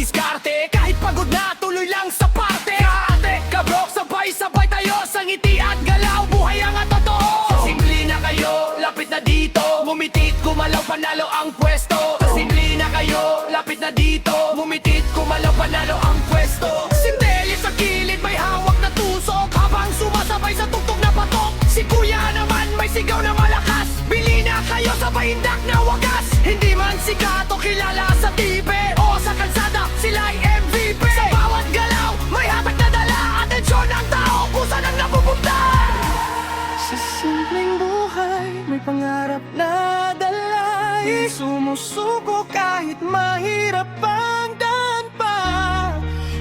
diskarte. Kahit pagod na, tuloy lang sa parte. Kaate, kabrok, sabay-sabay tayo sa ngiti at galaw. Buhay ang totoo. Simple na kayo, lapit na dito. Mumitit, kumalaw, panalo ang pwesto. Simple na kayo, lapit na dito. Mumitit, kumalaw, panalo ang pwesto. Sindeli sa kilid, may hawak na tusok. Habang sumasabay sa tugtog na patok. Si kuya naman may sigaw na malakas. Bili na kayo sa pahindak na wagas. Hindi man sikat o kilala sa TV o sa kalsada, sila'y MVP. Sa bawat galaw, may hatak na dala. Atensyon ng tao, kusa nang napupunta. Sa simpleng buhay, may pangarap na dalay. Sumusuko kahit mahirap ang daan pa.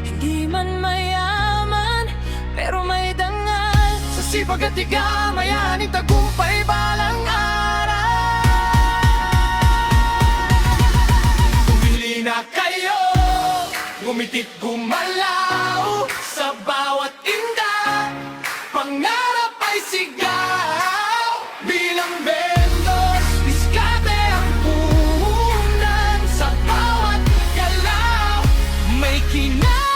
Hindi man mayaman, pero may dangal. Sa sipag at tiga, mayanig tagumpay balang araw. Bumili na kayo, gumitit gumalaw. Sa bawat inda, pangarap ay sigaw. Bilang vendors, diskarte ang puhunan. Sa bawat galaw, may kinalaw.